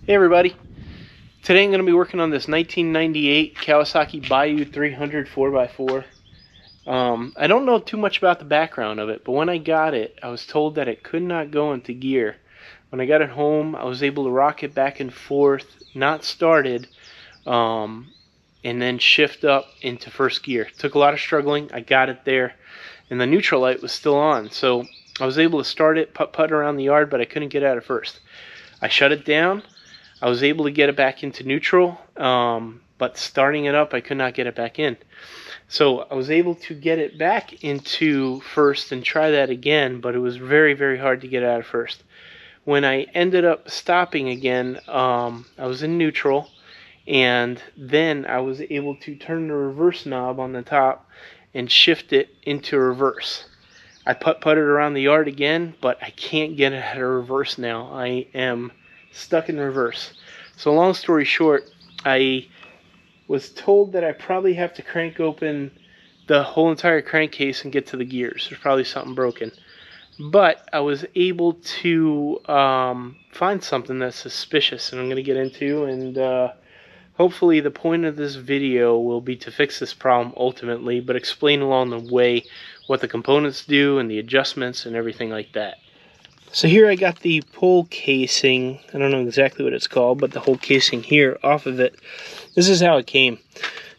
Hey everybody, today I'm going to be working on this 1998 Kawasaki Bayou 300 4x4. I don't know too much about the background of it, but when I got it, I was told that it could not go into gear. When I got it home, I was able to rock it back and forth, not started, and then shift up into first gear. It took a lot of struggling. I got it there, and the neutral light was still on, so I was able to start it, putt around the yard, but I couldn't get out of first. I shut it down. I was able to get it back into neutral, but starting it up, I could not get it back in. So I was able to get it back into first and try that again, but it was very, very hard to get out of first. When I ended up stopping again, I was in neutral, and then I was able to turn the reverse knob on the top and shift it into reverse. I putted around the yard again, but I can't get it out of reverse now. I am stuck in reverse. So long story short, I was told that I probably have to crank open the whole entire crankcase and get to the gears. There's probably something broken. But I was able to find something that's suspicious, and I'm going to get into, and hopefully the point of this video will be to fix this problem ultimately, but explain along the way what the components do and the adjustments and everything like that. So here I got the pull casing, I don't know exactly what it's called, but the whole casing here off of it. This is how it came.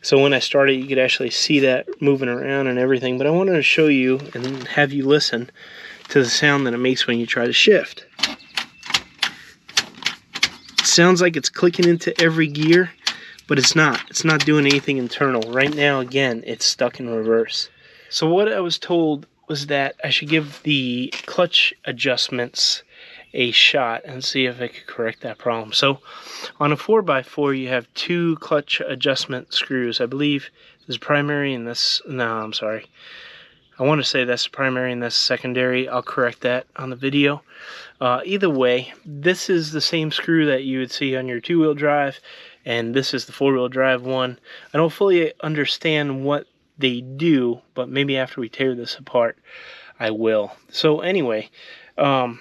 So when I started, you could actually see that moving around and everything, but I wanted to show you and have you listen to the sound that it makes when you try to shift. It sounds like it's clicking into every gear, but it's not. It's not doing anything internal. Right now, again, it's stuck in reverse. So what I was told was that I should give the clutch adjustments a shot and see if I could correct that problem. So on a 4x4 you have two clutch adjustment screws. I believe this is primary and this, no, I'm sorry. I want to say that's primary and that's secondary. I'll correct that on the video. Either way, this is the same screw that you would see on your two-wheel drive, and this is the four-wheel drive one. I don't fully understand what they do, but maybe after we tear this apart I will. So anyway, I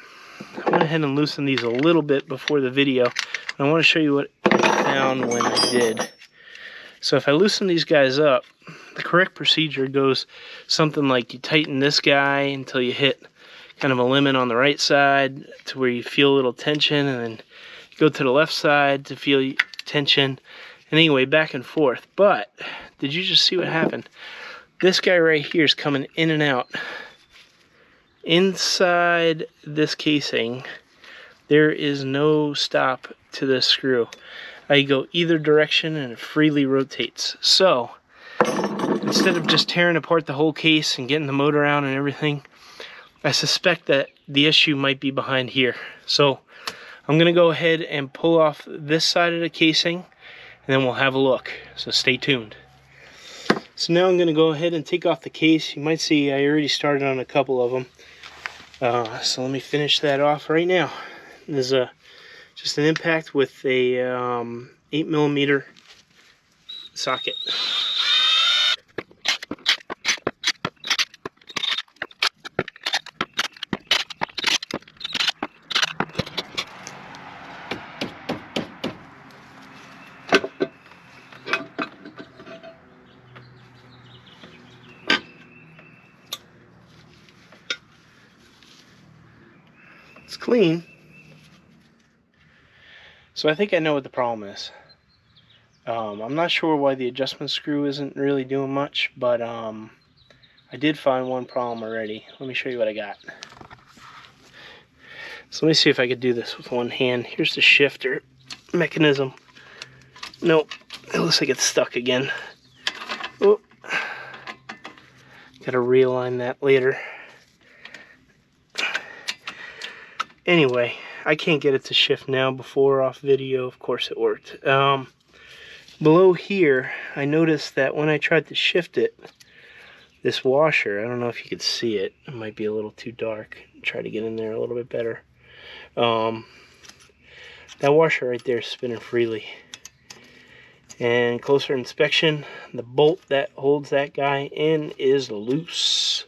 went ahead and loosened these a little bit before the video, and I want to show you what I found when I did. So if I loosen these guys up, the correct procedure goes something like you tighten this guy until you hit kind of a limit on the right side to where you feel a little tension, and then you go to the left side to feel tension, and anyway, back and forth. But did you just see what happened? This guy right here is coming in and out. Inside this casing, there is no stop to this screw. I go either direction and it freely rotates. So instead of just tearing apart the whole case and getting the motor out and everything, I suspect that the issue might be behind here. So I'm going to go ahead and pull off this side of the casing, and then we'll have a look. So stay tuned. So now I'm going to go ahead and take off the case. You might see I already started on a couple of them. So let me finish that off right now. There's just an impact with a 8mm socket. It's clean. So I think I know what the problem is. I'm not sure why the adjustment screw isn't really doing much, but I did find one problem already. Let me show you what I got. So let me see if I could do this with one hand. Here's the shifter mechanism. Nope, it looks like it's stuck again. Oh, gotta realign that later. Anyway, I can't get it to shift now. Before off video, of course it worked. Below here, I noticed that when I tried to shift it, this washer, I don't know if you could see it, it might be a little too dark. Try to get in there a little bit better. That washer right there is spinning freely. And closer inspection, the bolt that holds that guy in is loose.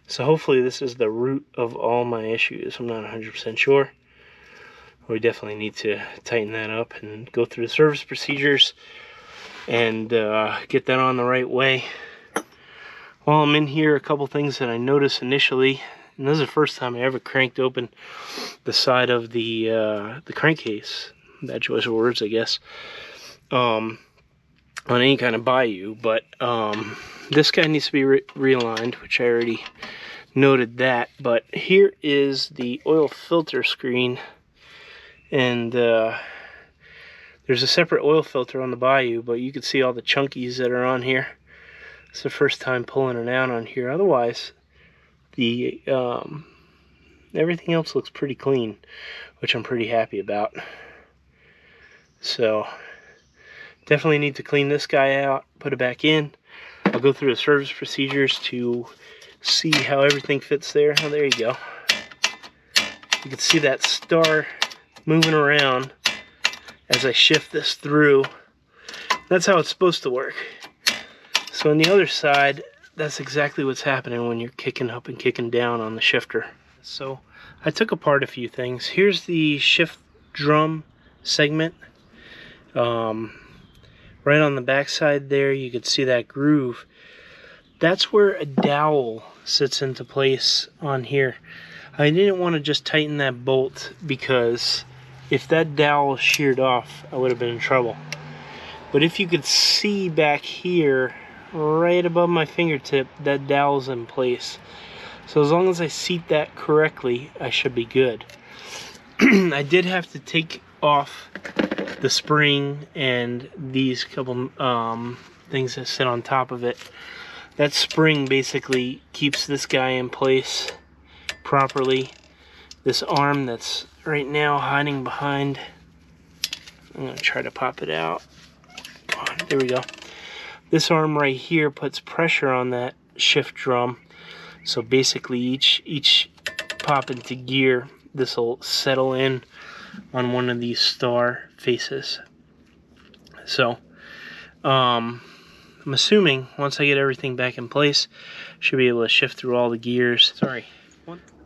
So hopefully this is the root of all my issues. I'm not 100% sure. We definitely need to tighten that up and go through the service procedures and get that on the right way. While I'm in here, a couple things that I noticed initially, and this is the first time I ever cranked open the side of the crankcase. That choice of words, I guess, on any kind of Bayou, but this guy needs to be realigned, which I already noted that. But here is the oil filter screen, and there's a separate oil filter on the Bayou, but you can see all the chunkies that are on here. It's the first time pulling it out on here. Otherwise, the everything else looks pretty clean, which I'm pretty happy about. So definitely need to clean this guy out, put it back in. I'll go through the service procedures to see how everything fits there. Oh, there you go. You can see that star moving around as I shift this through. That's how it's supposed to work. So on the other side, that's exactly what's happening when you're kicking up and kicking down on the shifter. So I took apart a few things. Here's the shift drum segment. Right on the back side there, you can see that groove. That's where a dowel sits into place on here. I didn't want to just tighten that bolt, because if that dowel sheared off, I would have been in trouble. But if you could see back here, right above my fingertip, that dowel's in place. So as long as I seat that correctly, I should be good. I did have to take off the spring and these couple things that sit on top of it. That spring basically keeps this guy in place properly. This arm that's right now hiding behind, I'm going to try to pop it out. Come on, there we go. This arm right here puts pressure on that shift drum. So basically each pop into gear, this will settle in on one of these star faces. So I'm assuming once I get everything back in place, I should be able to shift through all the gears. Sorry.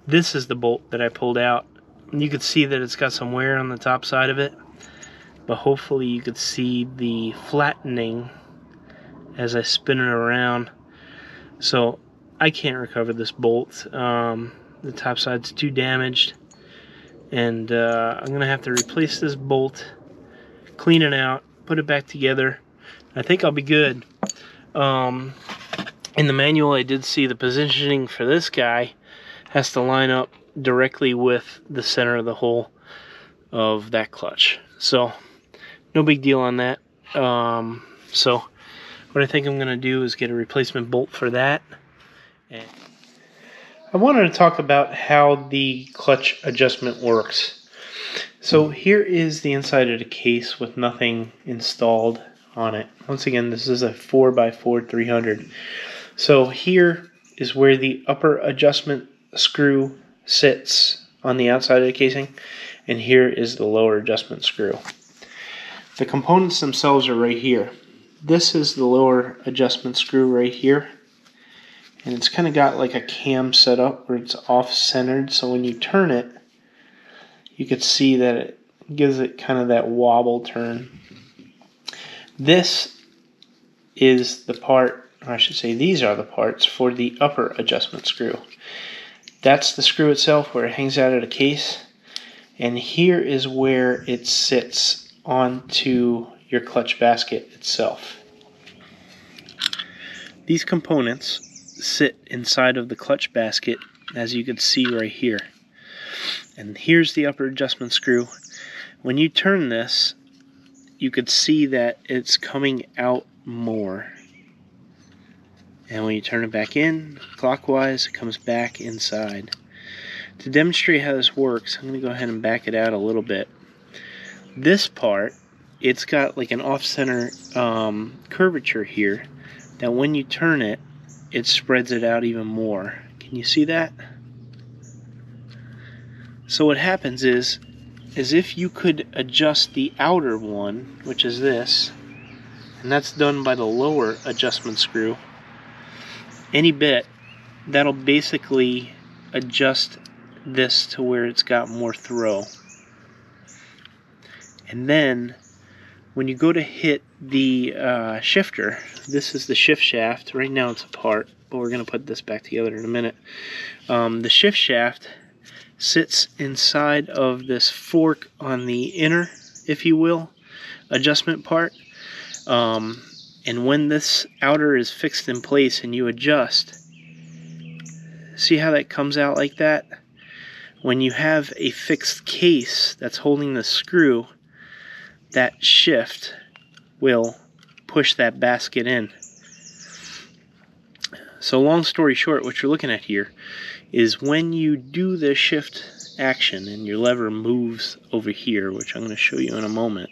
This is the bolt that I pulled out. You could see that it's got some wear on the top side of it, but hopefully you could see the flattening as I spin it around. So I can't recover this bolt. The top side's too damaged, and I'm gonna have to replace this bolt, clean it out, put it back together. I think I'll be good. In the manual, I did see the positioning for this guy has to line up directly with the center of the hole of that clutch. So no big deal on that. So what I think I'm gonna do is get a replacement bolt for that. And I wanted to talk about how the clutch adjustment works. So here is the inside of the case with nothing installed on it. Once again, this is a 4x4 300. So here is where the upper adjustment screw sits on the outside of the casing, and here is the lower adjustment screw. The components themselves are right here. This is the lower adjustment screw right here, and it's kind of got like a cam set up where it's off-centered, so when you turn it, you could see that it gives it kind of that wobble turn. This is the part, or I should say these are the parts for the upper adjustment screw. That's the screw itself where it hangs out of the case, and here is where it sits onto your clutch basket itself. These components sit inside of the clutch basket, as you can see right here. And here's the upper adjustment screw. When you turn this, you could see that it's coming out more. And when you turn it back in clockwise, it comes back inside. To demonstrate how this works, I'm going to go ahead and back it out a little bit. This part, it's got like an off-center curvature here that when you turn it, it spreads it out even more. Can you see that? So what happens is if you could adjust the outer one, which is this, and that's done by the lower adjustment screw, any bit, that'll basically adjust this to where it's got more throw. And then when you go to hit the shifter, this is the shift shaft. Right now it's apart, but we're going to put this back together in a minute. The shift shaft sits inside of this fork on the inner, if you will, adjustment part. And when this outer is fixed in place and you adjust, see how that comes out like that? When you have a fixed case that's holding the screw, that shift will push that basket in. So long story short, what you're looking at here is when you do the shift action and your lever moves over here, which I'm going to show you in a moment,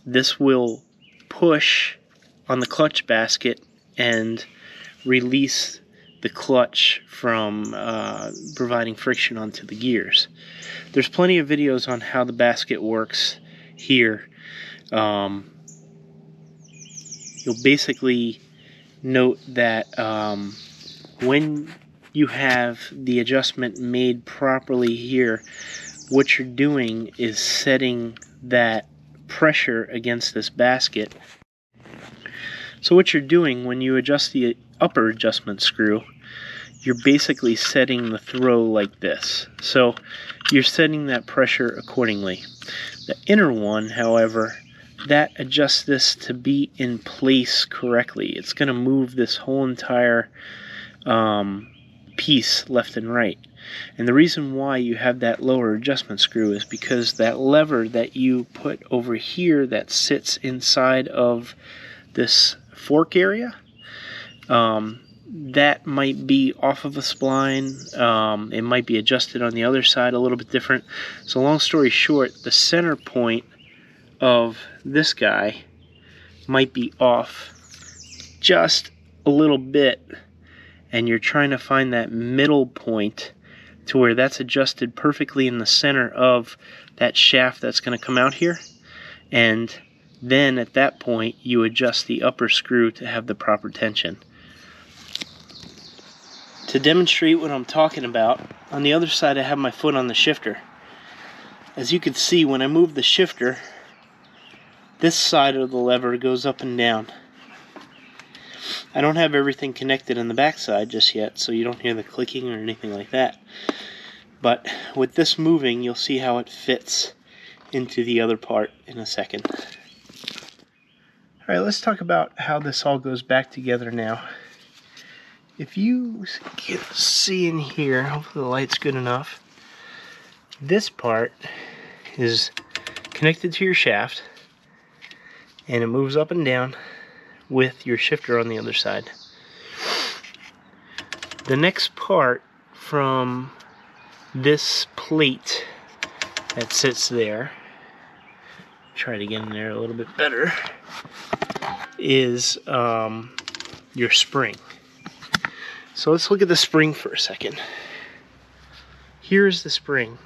this will push on the clutch basket and release the clutch from providing friction onto the gears. There's plenty of videos on how the basket works here. You'll basically note that when you have the adjustment made properly here, what you're doing is setting that pressure against this basket. So what you're doing when you adjust the upper adjustment screw, you're basically setting the throw like this. So you're setting that pressure accordingly. The inner one, however, that adjusts this to be in place correctly. It's going to move this whole entire piece left and right. And the reason why you have that lower adjustment screw is because that lever that you put over here that sits inside of this fork area, that might be off of a spline. It might be adjusted on the other side a little bit different. So long story short, the center point of this guy might be off just a little bit, and you're trying to find that middle point to where that's adjusted perfectly in the center of that shaft that's going to come out here. And then at that point you adjust the upper screw to have the proper tension. To demonstrate what I'm talking about, on the other side I have my foot on the shifter. As you can see, when I move the shifter, this side of the lever goes up and down. I don't have everything connected on the back side just yet, so you don't hear the clicking or anything like that. But with this moving, you'll see how it fits into the other part in a second. Alright, let's talk about how this all goes back together now. If you can see in here, hopefully the light's good enough, this part is connected to your shaft, and it moves up and down with your shifter on the other side. The next part from this plate that sits there, try to get in there a little bit better, is your spring. So let's look at the spring for a second. Here's the spring.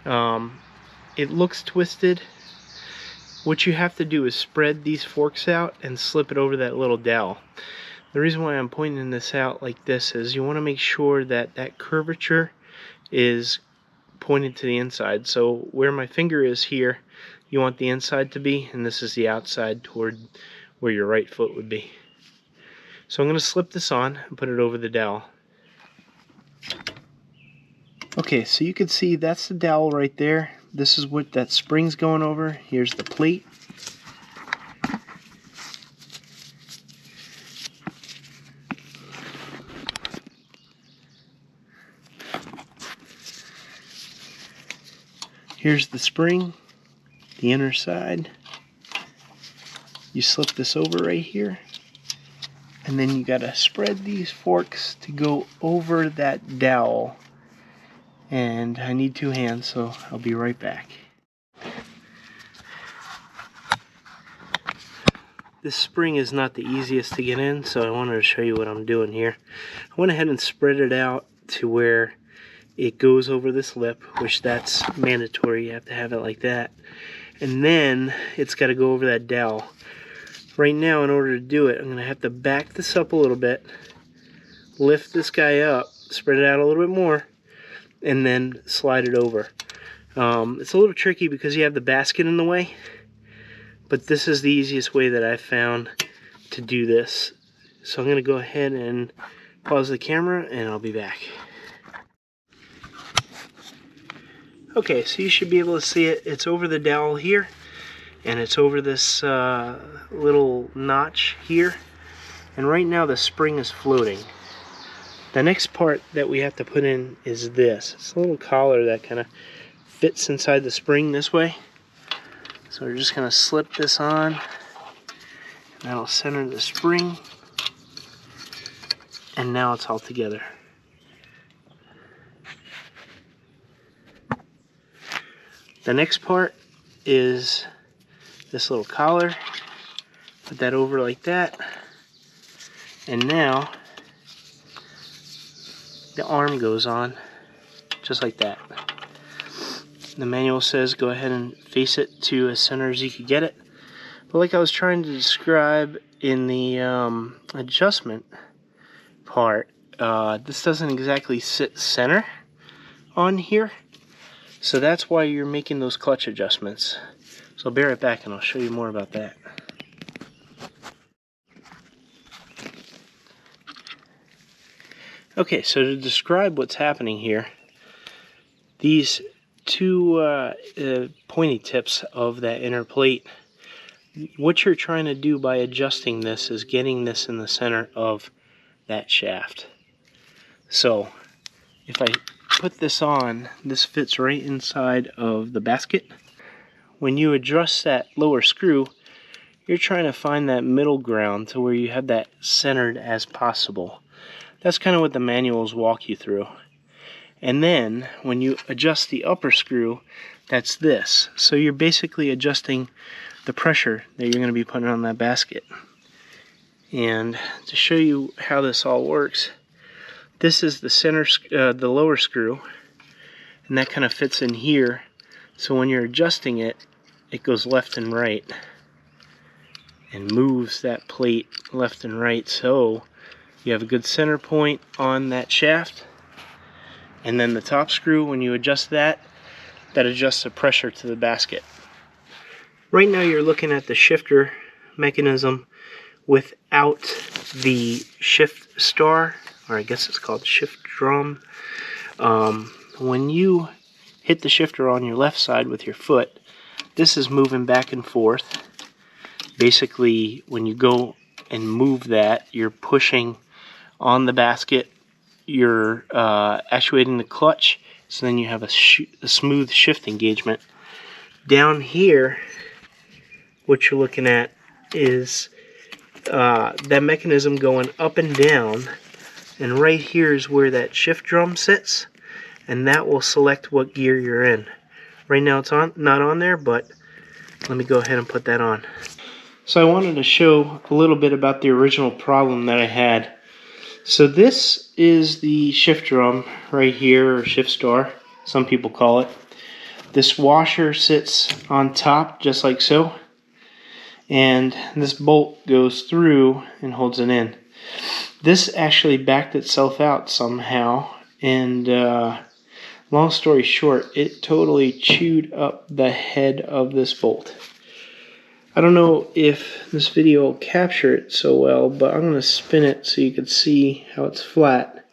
It looks twisted. What you have to do is spread these forks out and slip it over that little dowel. The reason why I'm pointing this out like this is you want to make sure that that curvature is pointed to the inside. So where my finger is here, you want the inside to be, and this is the outside toward where your right foot would be. So I'm going to slip this on and put it over the dowel. Okay, so you can see that's the dowel right there. This is what that spring's going over. Here's the plate. Here's the spring, the inner side. You slip this over right here, and then you gotta spread these forks to go over that dowel. And I need two hands, so I'll be right back. This spring is not the easiest to get in, so I wanted to show you what I'm doing here. I went ahead and spread it out to where it goes over this lip, which that's mandatory. You have to have it like that. And then it's got to go over that dowel. Right now, in order to do it, I'm going to have to back this up a little bit, lift this guy up, spread it out a little bit more, and then slide it over. It's a little tricky because you have the basket in the way, but this is the easiest way that I've found to do this. So I'm going to go ahead and pause the camera and I'll be back. Okay, so you should be able to see it. It's over the dowel here, and it's over this little notch here. And right now the spring is floating. The next part that we have to put in is this. It's a little collar that kind of fits inside the spring this way. So we're just going to slip this on. That'll center the spring. And now it's all together. The next part is this little collar. Put that over like that. And now the arm goes on just like that. The manual says go ahead and face it to as center as you can get it. But like I was trying to describe in the adjustment part, this doesn't exactly sit center on here. So that's why you're making those clutch adjustments. So I'll be right back and I'll show you more about that. Okay, so to describe what's happening here, these two pointy tips of that inner plate, what you're trying to do by adjusting this is getting this in the center of that shaft. So if I put this on, this fits right inside of the basket. When you adjust that lower screw, you're trying to find that middle ground to where you have that centered as possible. That's kind of what the manuals walk you through. And then when you adjust the upper screw, that's this. So you're basically adjusting the pressure that you're going to be putting on that basket. And to show you how this all works, this is the center, the lower screw, and that kind of fits in here. So when you're adjusting it, it goes left and right and moves that plate left and right, so you have a good center point on that shaft. And then the top screw, when you adjust that, that adjusts the pressure to the basket. Right now you're looking at the shifter mechanism without the shift star, or I guess it's called shift drum. When you hit the shifter on your left side with your foot, this is moving back and forth. Basically, when you go and move that, you're pushing on the basket, you're actuating the clutch, so then you have a smooth shift engagement. Down here, what you're looking at is that mechanism going up and down, and right here is where that shift drum sits, and that will select what gear you're in. Right now it's not on there, but let me go ahead and put that on. So I wanted to show a little bit about the original problem that I had. So this is the shift drum right here, or shift star, some people call it. This washer sits on top just like so, and this bolt goes through and holds it in. This actually backed itself out somehow, and long story short, it totally chewed up the head of this bolt. I don't know if this video will capture it so well, but I'm going to spin it so you can see how it's flat.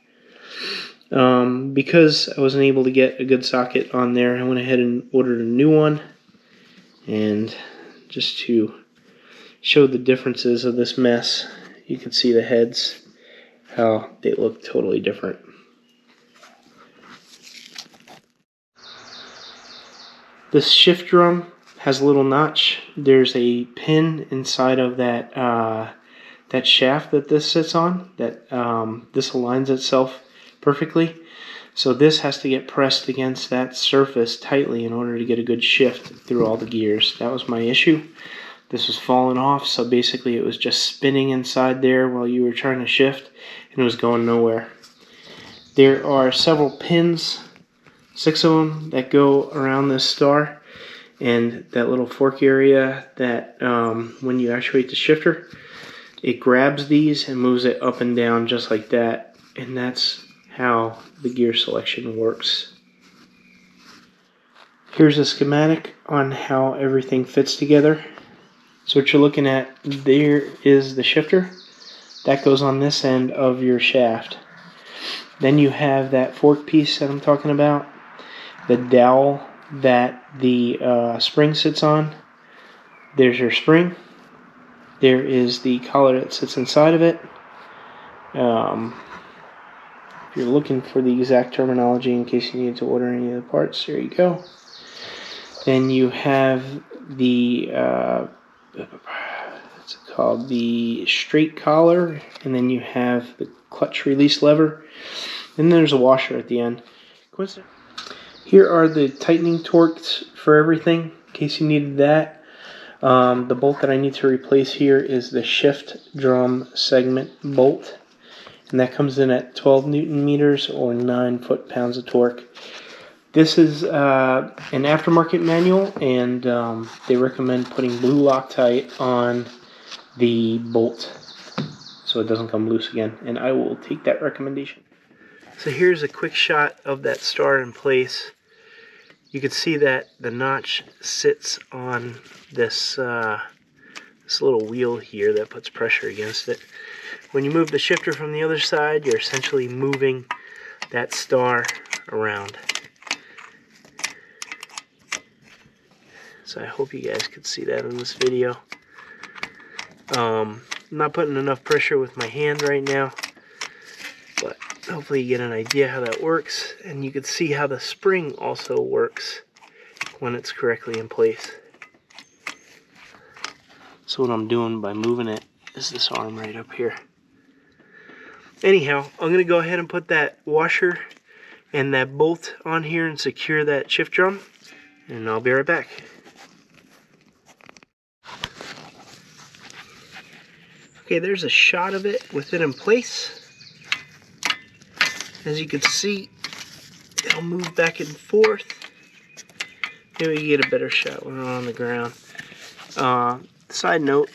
Because I wasn't able to get a good socket on there, I went ahead and ordered a new one. And just to show the differences of this mess, you can see the heads, how they look totally different. This shift drum has a little notch. There's a pin inside of that that shaft that this sits on, that this aligns itself perfectly. So this has to get pressed against that surface tightly in order to get a good shift through all the gears. That was my issue. This was falling off, so basically it was just spinning inside there while you were trying to shift, and it was going nowhere. There are several pins, 6 of them, that go around this star, and that little fork area that when you actuate the shifter, it grabs these and moves it up and down just like that, and that's how the gear selection works. Here's a schematic on how everything fits together. So what you're looking at there is the shifter. That goes on this end of your shaft. Then you have that fork piece that I'm talking about. The dowel that the spring sits on. There's your spring. There is the collar that sits inside of it. If you're looking for the exact terminology in case you need to order any of the parts, there you go. Then you have the what's it called? The straight collar, and then you have the clutch release lever. Then there's a washer at the end. Here are the tightening torques for everything, in case you needed that. The bolt that I need to replace here is the shift drum segment bolt, and that comes in at 12 Newton meters or 9 foot-pounds of torque. This is an aftermarket manual, and they recommend putting blue Loctite on the bolt so it doesn't come loose again, and I will take that recommendation. So here's a quick shot of that star in place. You can see that the notch sits on this this little wheel here that puts pressure against it. When you move the shifter from the other side, you're essentially moving that star around. So I hope you guys could see that in this video. I'm not putting enough pressure with my hand right now, but hopefully you get an idea how that works, and you can see how the spring also works when it's correctly in place. So what I'm doing by moving it is this arm right up here. Anyhow, I'm going to go ahead and put that washer and that bolt on here and secure that shift drum, and I'll be right back. Okay, there's a shot of it with it in place. As you can see, it'll move back and forth. Maybe you get a better shot when we're on the ground. Side note,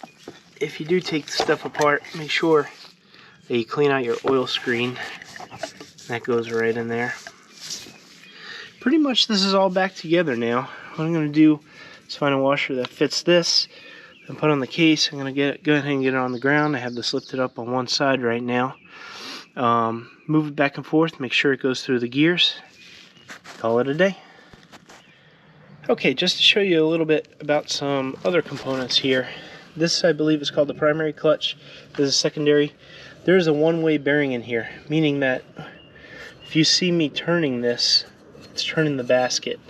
if you do take the stuff apart, make sure that you clean out your oil screen. That goes right in there. Pretty much this is all back together now. What I'm going to do is find a washer that fits this and put on the case. I'm going to go ahead and get it on the ground. I have this lifted up on one side right now. Move it back and forth, make sure it goes through the gears. Call it a day. Okay, just to show you a little bit about some other components here. This, I believe, is called the primary clutch. This is secondary. There's a one-way bearing in here, meaning that if you see me turning this, it's turning the basket.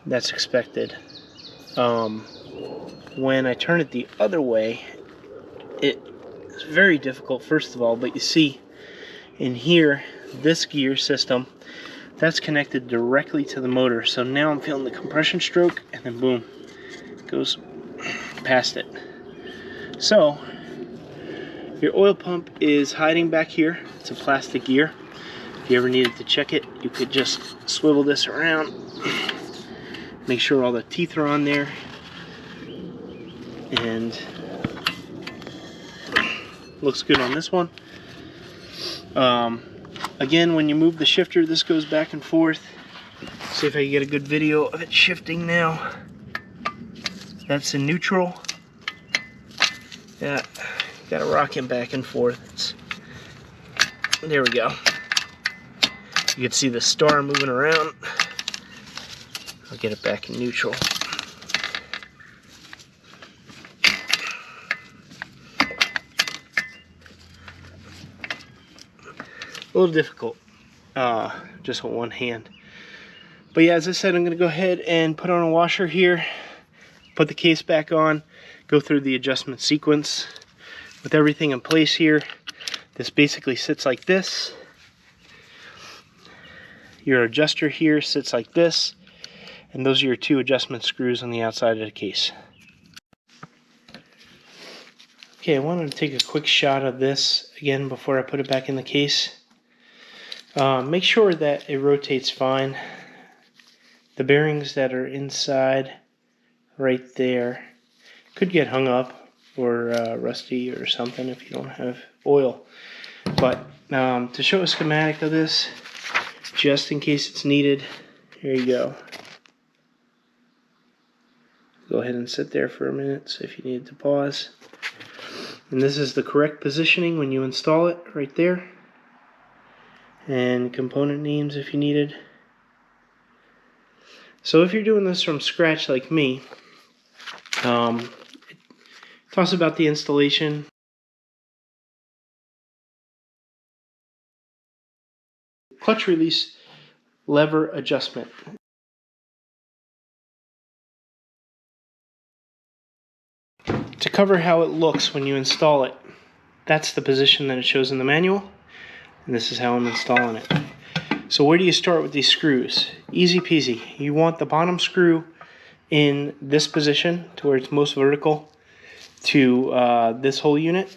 That's expected. When I turn it the other way, it's very difficult, first of all, but you see in here, this gear system, that's connected directly to the motor. So now I'm feeling the compression stroke, and then boom, it goes past it. So your oil pump is hiding back here. It's a plastic gear. If you ever needed to check it, you could just swivel this around, make sure all the teeth are on there, and looks good on this one. Again, when you move the shifter, this goes back and forth. See if I can get a good video of it shifting now. That's in neutral. Yeah, gotta rock him back and forth. There we go. You can see the star moving around. I'll get it back in neutral. A little difficult, just with one hand. But yeah, as I said, I'm going to go ahead and put on a washer here, put the case back on, go through the adjustment sequence. With everything in place here, this basically sits like this. Your adjuster here sits like this, and those are your two adjustment screws on the outside of the case. Okay, I wanted to take a quick shot of this again before I put it back in the case. Make sure that it rotates fine. The bearings that are inside right there could get hung up or rusty or something if you don't have oil. But to show a schematic of this, just in case it's needed, here you go. go ahead and sit there for a minute, so if you need to pause. And this is the correct positioning when you install it, right there. And component names if you needed. So if you're doing this from scratch like me, it talks about the installation. Clutch release lever adjustment. To cover how it looks when you install it, that's the position that it shows in the manual, and this is how I'm installing it. So where do you start with these screws? Easy peasy. You want the bottom screw in this position to where it's most vertical to this whole unit,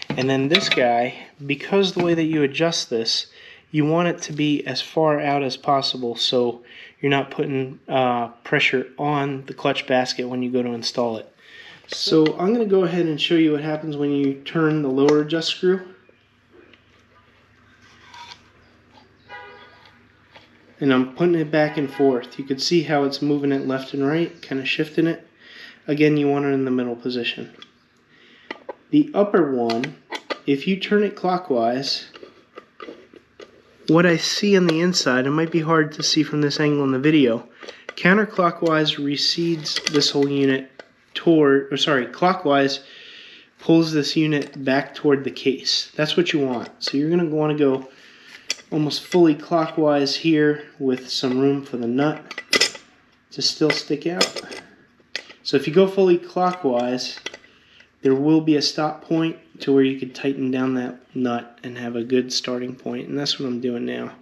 and then this guy, because the way that you adjust this, you want it to be as far out as possible so you're not putting pressure on the clutch basket when you go to install it. So I'm going to go ahead and show you what happens when you turn the lower adjust screw. And I'm putting it back and forth. You can see how it's moving it left and right, kind of shifting it. Again, you want it in the middle position. The upper one, if you turn it clockwise, what I see on the inside, it might be hard to see from this angle in the video, counterclockwise recedes this whole unit toward, or sorry, clockwise pulls this unit back toward the case. That's what you want. So you're going to want to go almost fully clockwise here with some room for the nut to still stick out. So if you go fully clockwise, there will be a stop point to where you could tighten down that nut and have a good starting point, and that's what I'm doing now.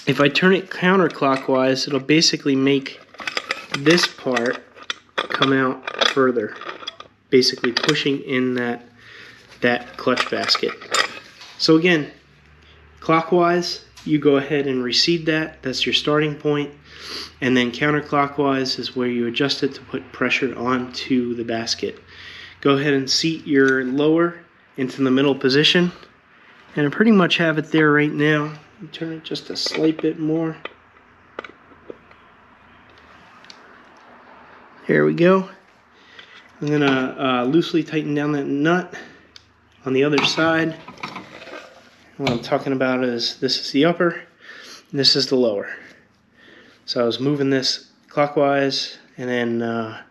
If I turn it counterclockwise, it'll basically make this part come out further, basically pushing in that clutch basket. So again, clockwise, you go ahead and recede that. That's your starting point. And then counterclockwise is where you adjust it to put pressure onto the basket. Go ahead and seat your lower into the middle position. And I pretty much have it there right now. Turn it just a slight bit more. There we go. I'm going to loosely tighten down that nut on the other side. What I'm talking about is this is the upper and this is the lower. So I was moving this clockwise and then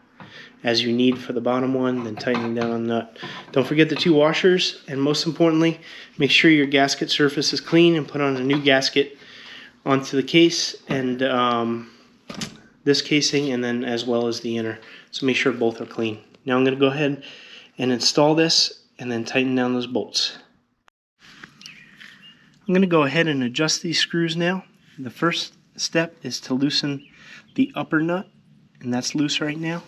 as you need for the bottom one, then tightening down on the nut. Don't forget the two washers, and most importantly, make sure your gasket surface is clean and put on a new gasket onto the case and this casing, and then as well as the inner. So make sure both are clean. Now I'm going to go ahead and install this and then tighten down those bolts. I'm going to go ahead and adjust these screws now. The first step is to loosen the upper nut, and that's loose right now.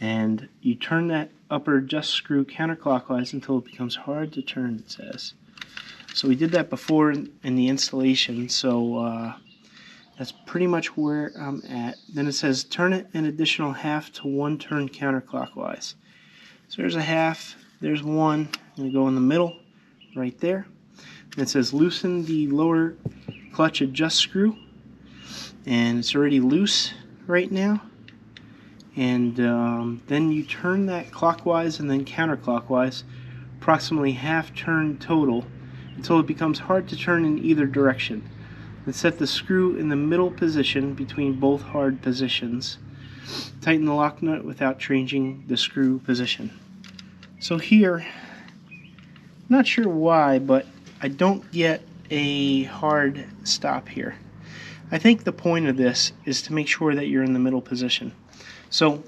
And you turn that upper adjust screw counterclockwise until it becomes hard to turn, it says. So we did that before in the installation, so that's pretty much where I'm at. Then it says turn it an additional half to 1 turn counterclockwise. So there's a half, there's 1, I'm going to go in the middle right there. And it says loosen the lower clutch adjust screw, and it's already loose right now. And then you turn that clockwise and then counterclockwise, approximately half turn total, until it becomes hard to turn in either direction. Then set the screw in the middle position between both hard positions. Tighten the lock nut without changing the screw position. So here, not sure why, but I don't get a hard stop here. I think the point of this is to make sure that you're in the middle position. So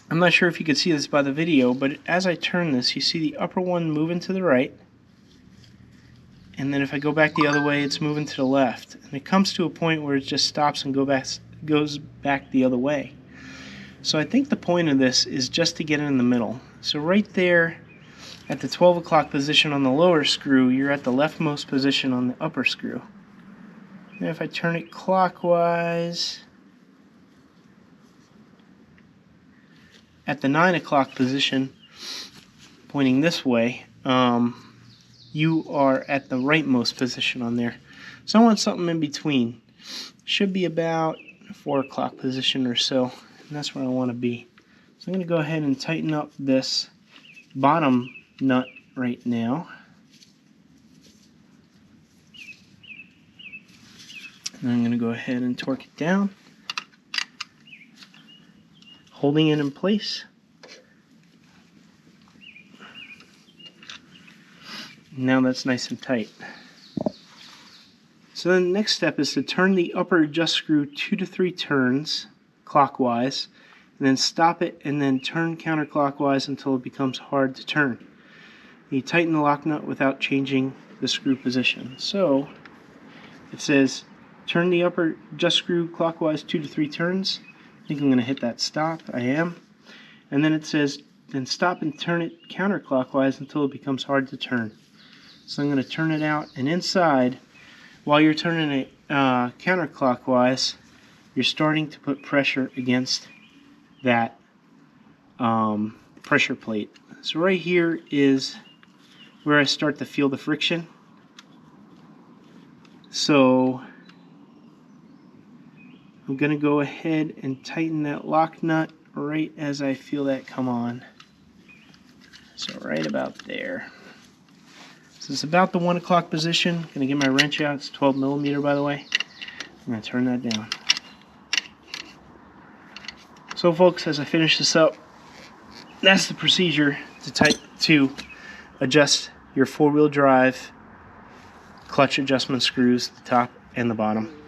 I'm not sure if you could see this by the video, but as I turn this, you see the upper one moving to the right, and then if I go back the other way, it's moving to the left. And it comes to a point where it just stops and goes back the other way. So I think the point of this is just to get it in the middle. So right there at the 12 o'clock position on the lower screw, you're at the leftmost position on the upper screw. And if I turn it clockwise, at the 9 o'clock position, pointing this way, you are at the rightmost position on there. So I want something in between. Should be about 4 o'clock position or so. and that's where I want to be. So I'm going to go ahead and tighten up this bottom nut right now. And I'm going to go ahead and torque it down, holding it in place. Now that's nice and tight. So then the next step is to turn the upper adjust screw 2 to 3 turns clockwise, and then stop it and then turn counterclockwise until it becomes hard to turn. You tighten the lock nut without changing the screw position. So it says turn the upper adjust screw clockwise 2 to 3 turns. I think I'm going to hit that stop. I am. And then it says then stop and turn it counterclockwise until it becomes hard to turn. So I'm going to turn it out, and inside, while you're turning it counterclockwise, you're starting to put pressure against that pressure plate. So right here is where I start to feel the friction. So I'm going to go ahead and tighten that lock nut right as I feel that come on. So right about there. So it's about the 1 o'clock position. I'm going to get my wrench out. It's 12 millimeter, by the way. I'm going to turn that down. So folks, as I finish this up, that's the procedure to adjust your 4-wheel drive clutch adjustment screws, the top and the bottom.